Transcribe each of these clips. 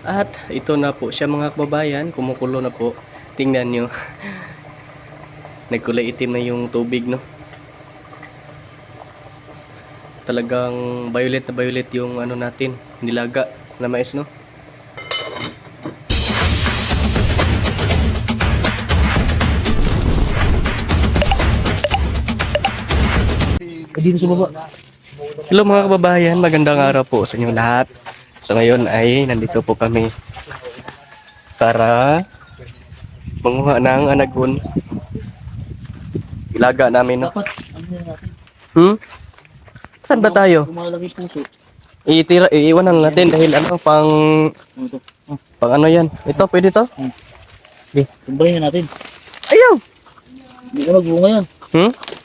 At ito na po siya mga kababayan, kumukulo na po. Tingnan nyo, nagkulay itim na yung tubig, no? Talagang violet na violet yung ano natin, nilaga na mais, no? Dito sa baba. Hello mga kababayan, magandang araw po sa inyong lahat. So ngayon ay nandito po kami para manguha ng anagon. Ilaga namin, no? Dapat, ano na natin? Saan ba tayo? Lumalaki puso. Iiwan lang natin dahil ano, Ano to? pang ano yan. Ito, pwede to? Okay. Tumbahin na natin. Ayaw! Hindi ko nagbunga yan.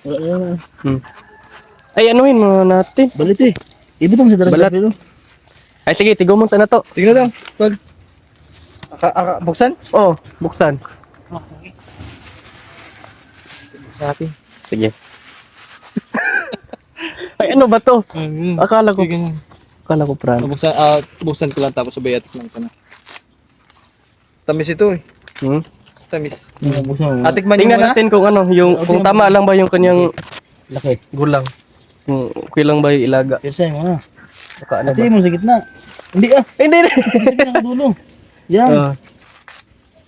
Wala na yan. Ay, anuhin mo natin. Balit eh. Ibutang sa Balat. dalaga pero. Ay, sige, tigumon na to. Tingnan lang. Pag. Buksan? Oh, buksan. Sa atin. Sige. Ay, ano ba to? Akala ko pran. Buksan ko lang tapos sabayat lang ka na. Tamis ito eh. Tamis. Buksan. Atikman nyo Tingnan muna. natin kung ano, kung tama lang ba yung kanyang Laki. gulang. Kung okay lang ba yung ilaga. Pirsay mo na. Baka ano ba? Ati mo sa gitna. Hindi ah. Hindi, hindi. Pirsay ka ng dulo. Yan.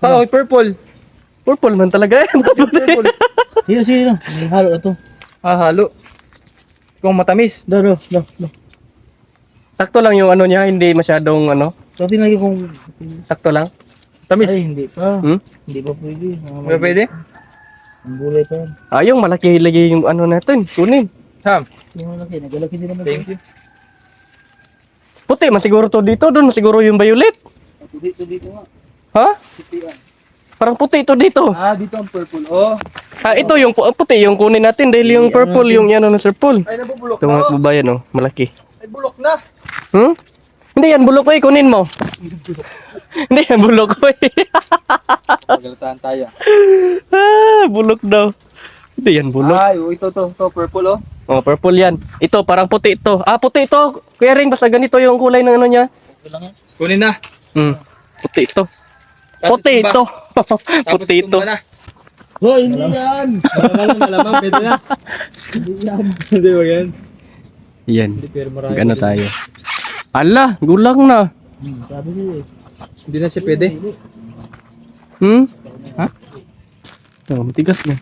Oh, purple. Purple man talaga. Purple. Sino. May halo na to. Halo. Kung matamis. Do. Sakto lang yung ano niya, hindi masyadong ano, So, tinlagay kong... sakto lang. Tamis. Ay, hindi pa. Hmm? Hindi pa pwede. Hindi pwede? Ang gulay pa yan. Yung malaki lagi yung ano natin, kunin. Ham. Hindi mo laki. Nagalaki din naman. Thank you. Puti, masiguro to dito, doon masiguro yung violet. Dito nga. Ha? Parang puti ito dito. Dito ang purple. Oh. Ito yung puti, yung kunin natin dahil yung purple, yung yan ng Sir Paul. Ay, nabubulok Ito mga kababayan, oh, malaki. Ay, bulok na. Hindi yan, bulok ko kunin mo. Hindi yan, bulok ko Pagalataan tayo. bulok daw. Hindi yan, bulok. Ay, ito purple oh. Oh, purple yan. Ito, parang puti ito. Puti ito. Kuya Ring, basta ganito yung kulay ng ano niya. Kunin na. Puti ito. Tapos Puti tumba. ito. Tapos Puti ito. tumba na. Hoy, hindi yan. Malamang, pwede na. Hindi ba yan? Yan. Pero marami. Gano tayo. Ala, gulang na. Sabi siya eh. Hindi na siya pwede. Ha? Matigas na.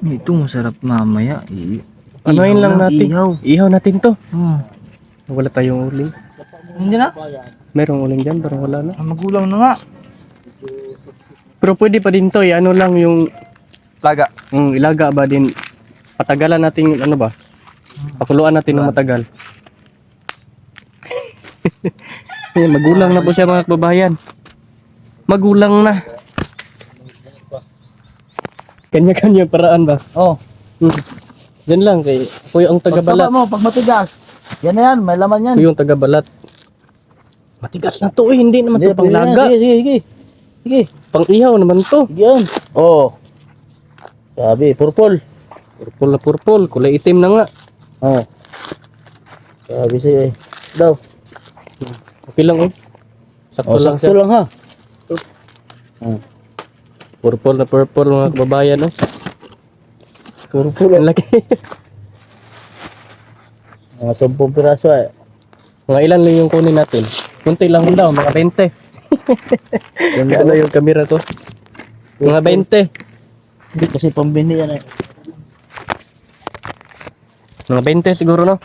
Ito masarap mamaya. Anoin lang natin. Ihaw. Ihaw natin to. Wala tayong uling. Hindi na? Merong uling dyan, pero wala na. Magulang na nga. Pero pwede pa din to, ano lang yung Laga. ilaga ba din. Patagalan natin, ano ba? Pakuluan natin ng matagal. Ayan, magulang na po siya mga kababayan. Magulang na. Kanya-kanya paraan ba? Oh. Yan lang kay ako yung tagabalat. Pagtaba mo, pag matigas. Yan na yan, may laman yan. Ako yung tagabalat. Matigas na to hindi naman to Hindi, panglaga. Sige. Pang ihaw naman to. Yan. Oh. Sabi, purple. Purple na purple, kulay itim na nga. Oh. Sabi sa'yo eh. Daw. Okay lang Sakto lang Sakto siya. lang ha. Purple na purple mga kababayan, no? Purple ang laki. Mga 10 piraso eh. Mga ilan lang yung kunin natin? Kunti lang daw, mga 20. Ano yung camera ko? Mga 20. Hindi kasi pambili yan eh. Mga 20 siguro, no?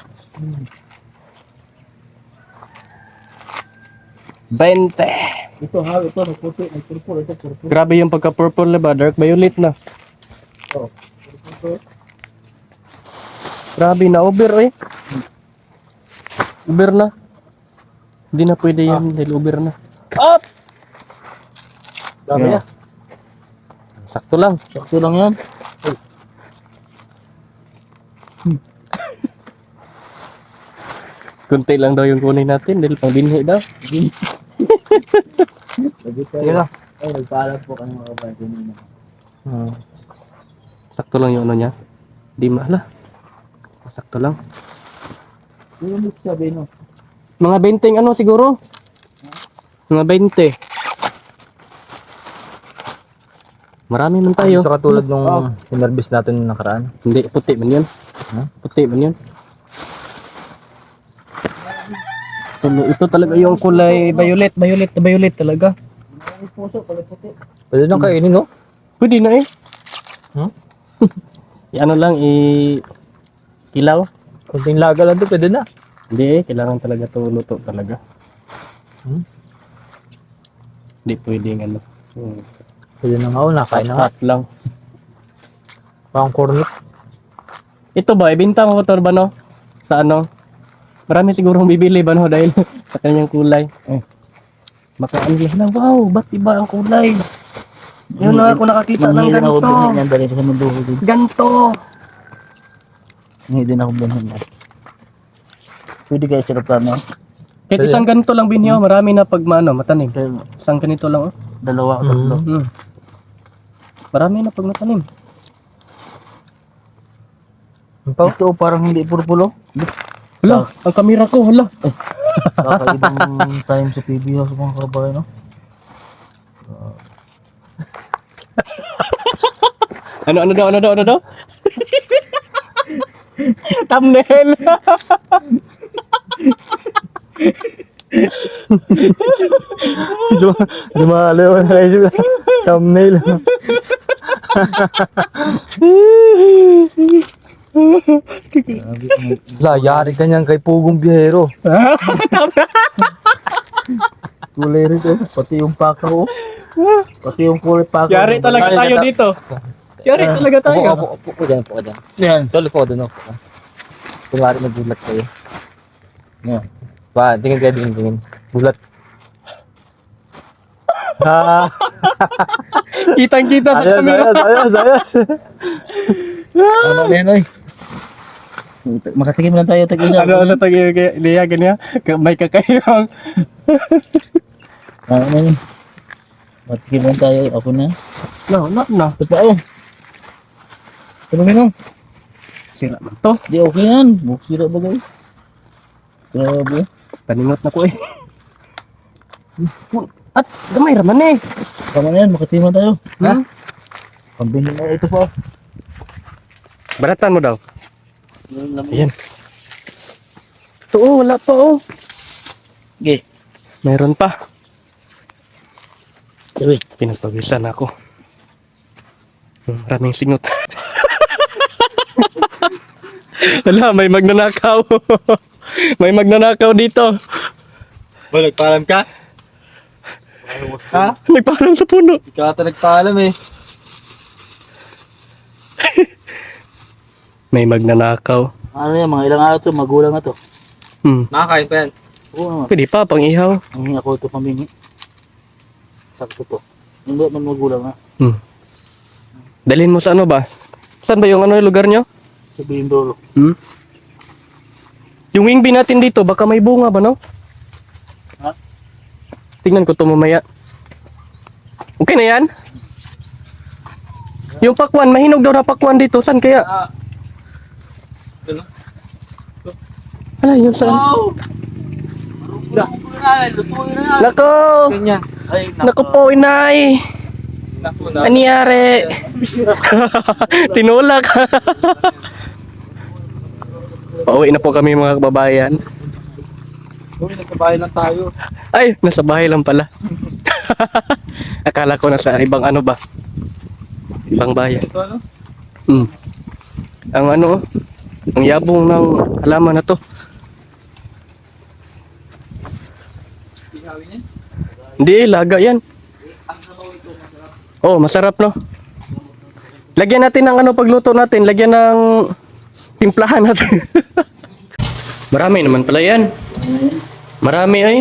20. Ito ha, ito nagputi, nagpurpur, ito purpur. Grabe yung pagka-purple na ba? Dark violet na. Oh. Grabe na, over Over na. Hindi na pwede yan dahil over na. Up! Dami Yeah. na. Sakto lang. Sakto lang yan. Kunti lang daw yung kunin natin dahil pang binhi daw. Sige lang. Ay, nagpaalam po kami mga kapatid nyo. Sakto lang yung ano niya. Di mahala. Sakto lang. Ano mo sabihin mo? Mga 20 ano siguro? Mga 20. Marami man tayo. Sa katulad nung sinervice natin nung nakaraan. Hindi, puti man yun. Ha? Puti man yun. Ito talaga yung kulay violet. Violet na violet talaga. Pwede nang kainin, no? Pwede na eh. Hmm? Ano lang, kilaw. Kunting laga lang to, pwede na. Hindi eh, kailangan talaga ito luto talaga. Hmm? Hindi pwedeng ano. Pwede na nga, nakain na nga. Hot lang. Parang cornet. Ito ba, ibinta mo ito ba no? Sa ano? Marami sigurong bibili ba no dahil sa kanyang kulay. Baka ang na, wow, ba't iba ang kulay? Yun na ako nakakita ng ganito. Yan dali sa mundo ko din. Ganto. Hindi din ako binhin na. Pwede kayo sila plano. Kahit isang ganito lang binyo, marami na pag matanim. Pero Isang ganito lang oh. dalawa o tatlo. Marami na pag matanim. Ito parang hindi purpulo. Hala, ang kamera ko, hala. Kakaibang time sa PB House mga kabayan, no? Ano daw? Thumbnail. Dumalo na kayo sa thumbnail. Yari ka niyan kay Pugong Biyahero. Kulay rin ko. Pati yung pakaw. Pati yung kulay pakaw. Yari talaga tayo dito. Yari talaga tayo. Upo dyan, upo dyan. Yan. Tol, upo dun, upo. Kunwari nagulat kayo. Yan. Tingin kayo, tingin. Gulat. Kitang-kita sa kamera. Ayos. Ano na yan, oy? Makatikim lang tayo. Ano tayo kaya ganyan? May kakayang. Ano na yun? Makatikim lang tayo. Ako na. No. Ito pa, oh. Ano mo? Sira man to. Di okay yan. Sira ba kayo? Grabe. Paningot na ko eh. At gamay raman eh. Tama na yan. Makatikim lang tayo. Ha? Pambili na ito pa. Baratan mo daw. Ayan. Ito oh, wala pa oh. Okay. Meron pa. Uy. Pinagpawisan ako. Maraming singot. Wala, may magnanakaw. May magnanakaw dito. Nagpaalam ka? Ha? Nagparang sa puno. Ikaw ata nagpaalam eh. May magnanakaw. Ano yan? Mga ilang araw to. Magulang na to. Nakakain pa yan. Oo naman. Pwede pa, pang ihaw. Ang hinga ko ito pambingi. Sakto to. Hindi man magulang ha. Dalhin mo sa ano ba? Saan ba yung ano lugar nyo? Sabihin dolo. Yung wing bean natin dito, baka may bunga ba no? Ha? Tingnan ko to mamaya. Okay na yan? Yung pakwan, mahinog daw na pakwan dito. Saan kaya? Ano? Ala, yun saan? Nako! Ganyan. Ay, Nako po, inay! Naku na. Anyari? Tinulak. Pauwi na po kami mga kababayan. Uy, nagkabahay lang tayo. Ay, nasa bahay lang pala. Akala ko nasa ibang ano ba? Ibang bayan. Ito ano? Ang ano, ang yabong ng halaman na to. Ihawin yan? Hindi, laga yan. Oh, masarap no? Lagyan natin ng ano pagluto natin, lagyan ng timplahan natin. Marami naman pala yan. Marami ay.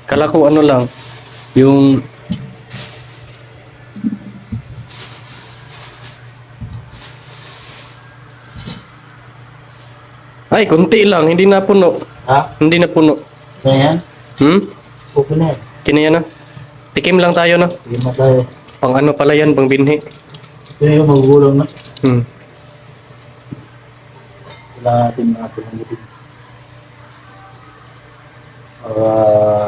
Kala ko ano lang, yung ay, konti lang, hindi na puno. Ha? Hindi na puno. Ayan. Okay na yan. Kinayan na. Tikim lang tayo na. Sige na tayo. Pang ano pala yan, pang binhi. Ito yung magugulang na. Kailangan natin mga pinanggapin.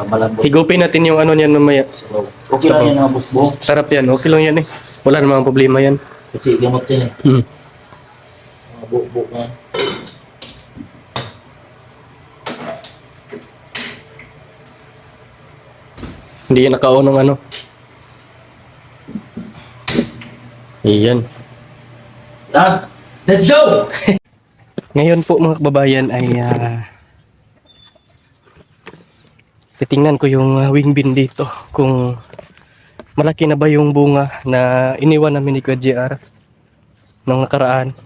malambot. Higupin natin yung ano niyan mamaya. So, okay lang yan mga busbong. Sarap yan. Okay lang yan eh. Wala namang problema yan. Kasi gamot yan eh. Hmm. Mga buk-buk na yan. Hindi yan naka-on ng ano. Iyan. Ah, let's go! Ngayon po mga kababayan ay titingnan ko yung wing bean dito kung malaki na ba yung bunga na iniwan namin ni Kuya JR nung nakaraan.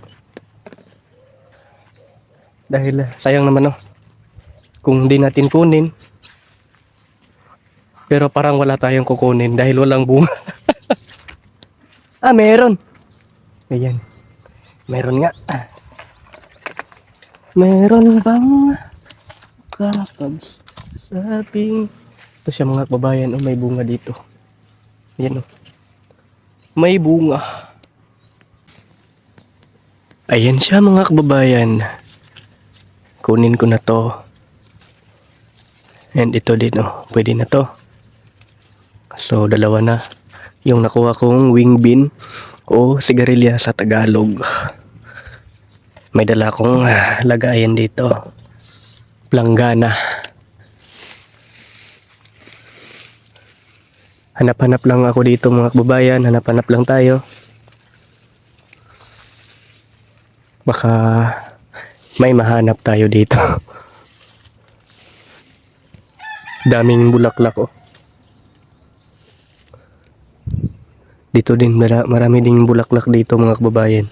Dahil sayang naman kung hindi natin kunin. Pero parang wala tayong kukunin dahil walang bunga. Meron. Ayan. Meron nga. Meron bang kapagsabing ito siya mga kababayan, may bunga dito. Ayan may bunga. Ayan siya mga kababayan. Kunin ko na to. And ito din pwede na to. So dalawa na yung nakuha kong wing bean o sigarilya sa Tagalog. May dala akong lagayan dito. Planggana. Hanap-hanap lang ako dito mga kababayan. Hanap-hanap lang tayo. Baka may mahanap tayo dito. Daming bulaklak Dito din marami ding bulaklak dito mga kababayan.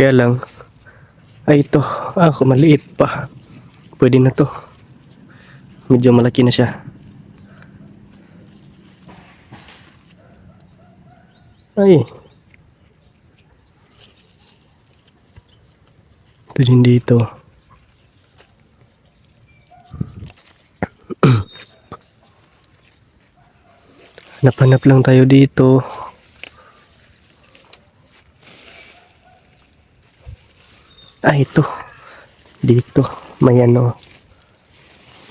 Kaya lang ito maliit pa. Pwede na to. Medyo malaki na siya. Ay. Ito din dito. Hanap-hanap lang tayo dito. Ito. Dito. May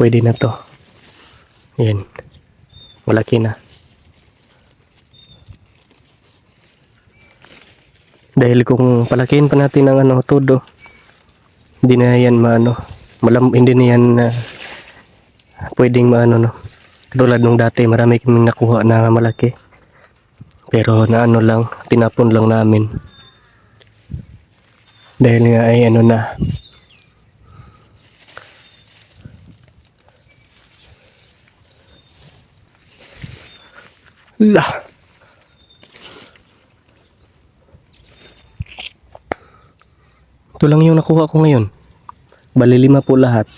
pwede na to. Ayan. Malaki na. Dahil kung palakihin pa natin ang todo, hindi na yan hindi na yan pwedeng Tulad nung dati, marami kaming nakuha na malaki. Pero lang, tinapon lang namin. Dahil nga ay na. Lah. Ito lang yung nakuha ko ngayon. Bali 5 po lahat.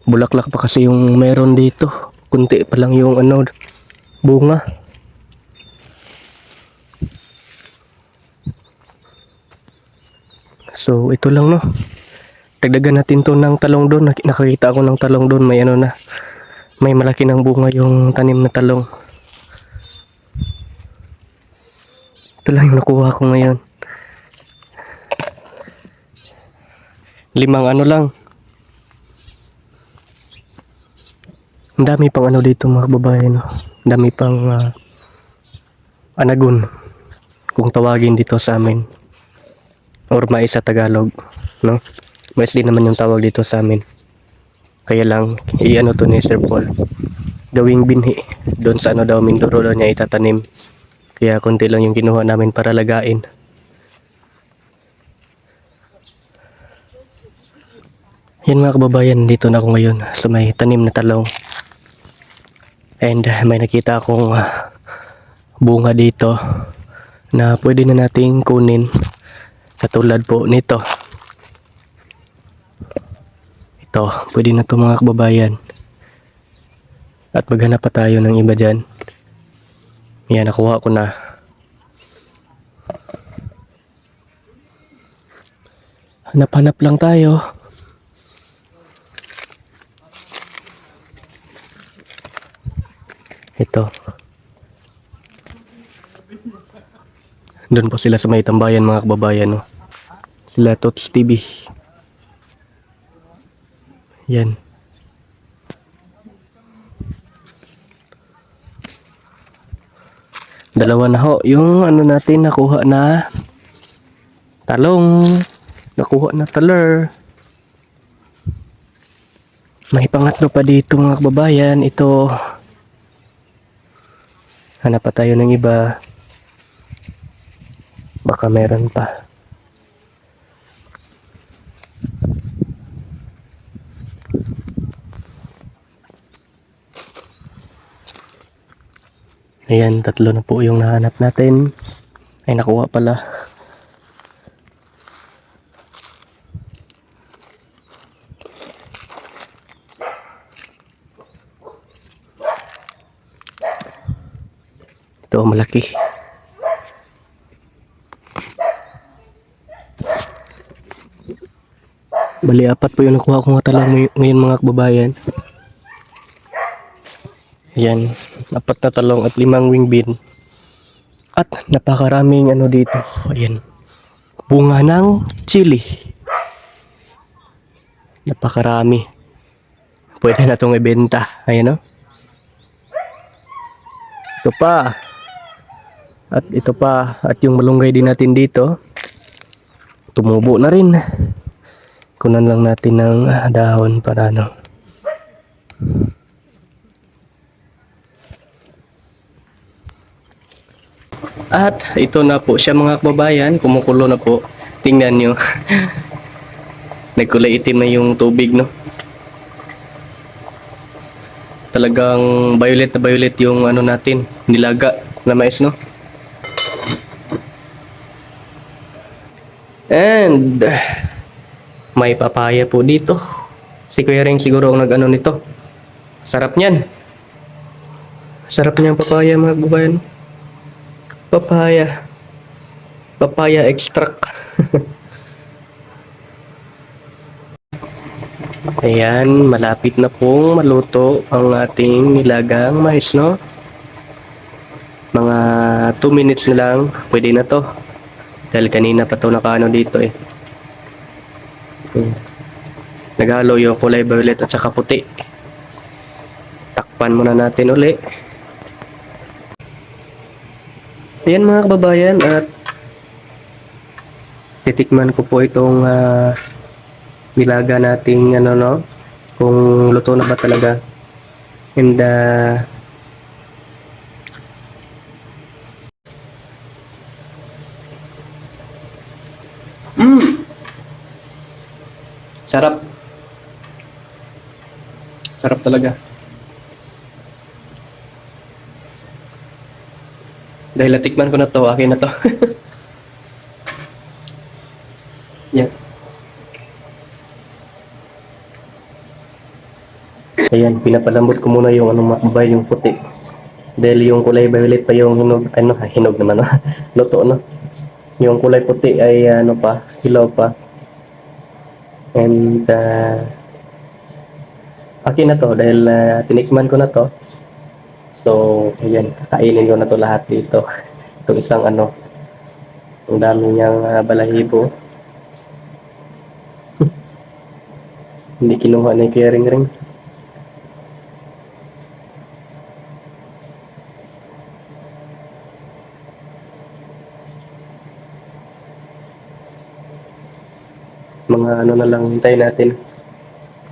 Bulaklak pa kasi yung meron dito. Kunti pa lang yung bunga. So ito lang Dagdagan natin to ng talong doon. Nakakita ako ng talong doon. May may malaki ng bunga yung tanim na talong. Ito lang yung nakuha ko ngayon. 5 lang. Ang dami pang dito mga kababayan. Ang dami pang anagon kung tawagin dito sa amin. Or mais sa Tagalog, Mais din naman yung tawag dito sa amin. Kaya lang to ni Sir Paul. Gawing binhi. Doon sa daw Mindoro daw niya itatanim. Kaya konti lang yung kinuha namin para lagain. Yan mga kababayan, dito na ako ngayon sa may tanim na talong. And may nakita akong bunga dito na pwede na nating kunin. Katulad po nito. Ito, pwede na to mga kababayan. At maghanap pa tayo ng iba dyan. Yan, nakuha ko na. Hanap-hanap lang tayo. Ito. Doon po sila sa may tambayan mga kababayan. Sila Tots TV. Yan. Dalawa na ho yung ano natin nakuha na talong, nakuha na taler. May pangatlo pa dito mga kababayan. Ito, hanap pa tayo ng iba. Baka meron pa. Ayan, tatlo na po yung nahanap natin. Ay, nakuha pala. Ito, malaki. Bali, apat po yung nakuha kong talong ngayon mga kababayan. Ayan, apat na talong at 5 wing bean. At napakaraming ano dito. Ayan, bunga ng chili. Napakarami. Pwede na itong ibenta. Ayan o. Ito pa. At ito pa. At yung malunggay din natin dito. Tumubo na rin. Kunan lang natin ng dahon para ano. At ito na po siya mga kababayan. Kumukulo na po. Tingnan nyo. Nagkulay itim na yung tubig, no? Talagang violet na violet yung ano natin. Nilaga na mais, no? And may papaya po dito. Si Kuya Ring siguro ang nag-ano nito. Sarap niyan. Sarap niyan papaya mga kababayan. Papaya. Papaya extract. Ayan, malapit na pong maluto ang ating nilagang mais, no? Mga 2 minutes na lang, pwede na to. Dahil kanina pa to nakaano dito eh. Naghalo yung kulay violet at saka puti. Takpan muna natin uli. Ayan mga kababayan, at titikman ko po itong nilaga nating ano, no, kung luto na ba talaga. And sarap. Sarap talaga. Dahil natikman ko na to, akin na to. Yan. Ayan, pinapalambot ko muna yung ano makabay, yung puti. Dahil yung kulay violet pa yung hinog, ano, hinog naman, no? Luto, no? Yung kulay puti ay ano pa, hilaw pa. And akin na to dahil tinikman ko na to. So, ayan, kakainin ko na to lahat dito. Itong isang ano, ang dami niyang balahibo. Hindi kinuha na yung Kuya Ring Ring. Mga ano na lang, hintayin natin.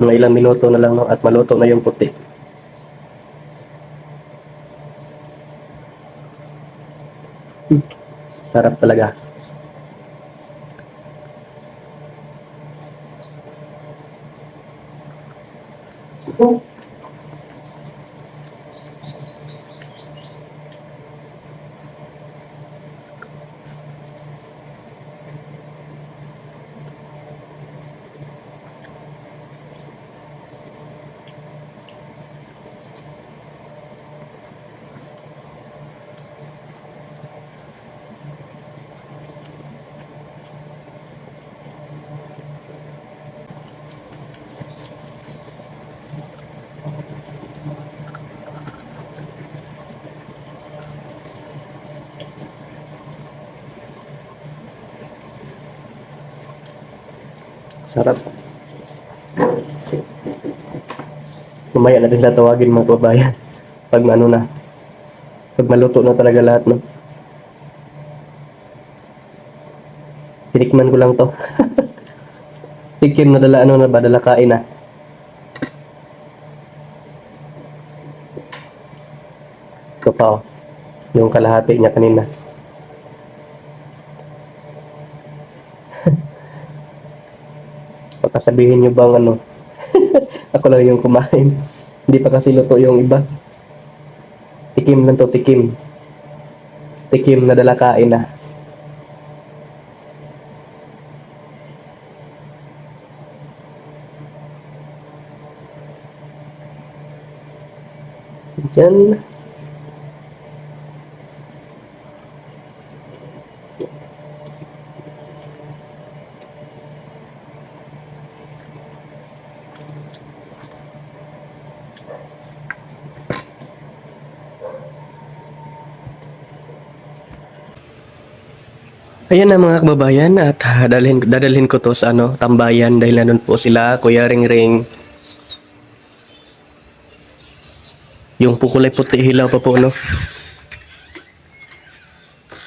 Mga ilang minuto na lang, no, at maluto na yung puti. Sarap talaga. Sarap. Mamaya natin sila tawagin mga kababayan. Pag ano na. Pag maluto na talaga lahat, no? Tinikman ko lang to. Tikim na dala, ano na ba? Dala kain na. Ito pa, oh. Yung kalahati niya kanina. Baka sabihin nyo bang ano, ako lang yung kumain. Hindi pa kasi luto yung iba. Tikim lang to, tikim. Tikim na dala kain na. Diyan. Ayan na mga kababayan at dadalhin ko to sa ano, tambayan dahil nandun po sila, Kuya Ring. Yung pukulay puti hilaw pa po, no?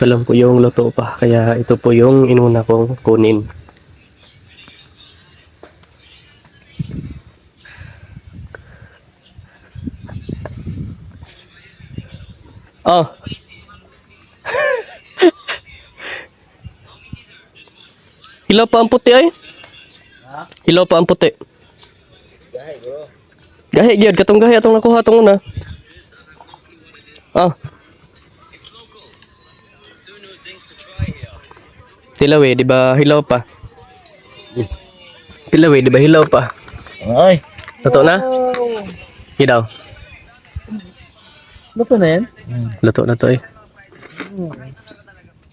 Alam ko yung luto pa, kaya ito po yung inuna kong kunin. Oh. Hilaw pa ang puti ay? Hilaw pa ang puti. Gahi gyud katong gahi atong nakuha tong una. Ah. Hilaw di ba hilaw pa? Hilaw di ba hilaw pa? Ay. Luto na? Hilaw. Luto na yan? Luto na to eh.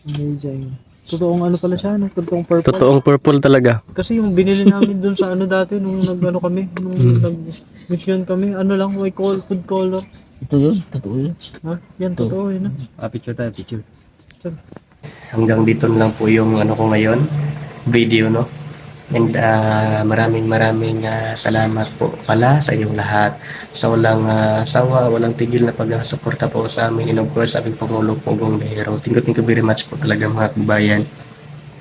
Amazing. Totoong ano pala siya, no? Totoong purple. Totoong purple talaga. Kasi yung binili namin dun sa ano dati, nung nag-ano kami, nung nag-mission kami, ano lang, food color. Ito yun. Totoo yun. Ha? Yan, totoo yun. Picture tayo, picture. Hanggang dito na lang po yung ano ko ngayon, video, no? And maraming salamat po pala sa inyong lahat. Sa walang sawa, walang tigil na pag-suporta po sa amin. And of course, aming Pangulo Pugong Bihero. Thank you very much po talaga mga kabayan.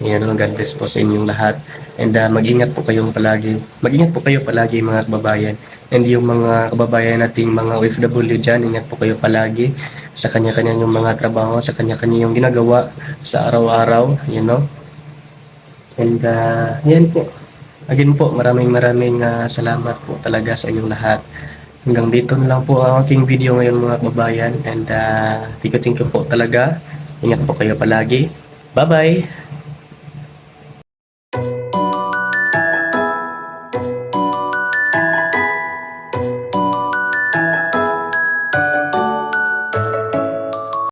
Ayan, God bless po sa inyong lahat. And mag-ingat po kayong palagi. Mag-ingat po kayo palagi mga kababayan. And yung mga kababayan nating mga OFW dyan, ingat po kayo palagi sa kanya-kanya yung mga trabaho, sa kanya-kanya yung ginagawa sa araw-araw, you know. And yan po. Again po, maraming salamat po talaga sa inyong lahat. Hanggang dito na lang po ang aking video ngayon mga kababayan. And thank you po talaga. Ingat po kayo palagi. Bye-bye!